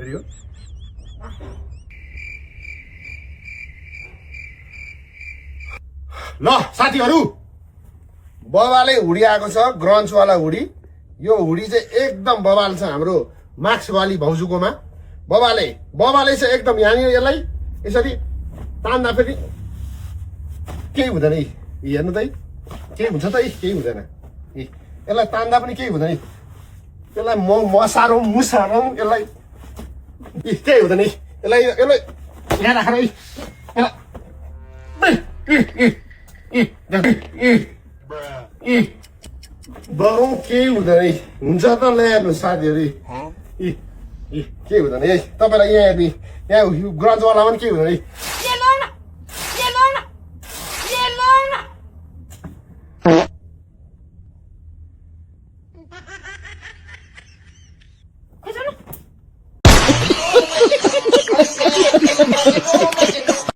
ready हो ल साथीहरू बबाले हुडी आएको छ ग्रन्चवाला हुडी यो हुडी चाहिँ एकदम बबाल छ हाम्रो मार्क्सवाली भाउजूकोमा बबाले चाहिँ एकदम यहाँनिर यसलाई यसरी तान्दा फेरि केही हुँदैन हेर्नु त केही हुन्छ त केही हुँदैन यसलाई तान्दा पनि केही हुँदैन यसलाई मसारौँ मुसारौँ यसलाई केही हुँदैन यसलाई यहाँ राखेर गरौँ केही हुँदैन हुन्छ त ल्याइहाल्नु साथीहरू के हुँदैन है तपाईँलाई यहाँ ग्रन्चवालामा पनि केही हुँदैन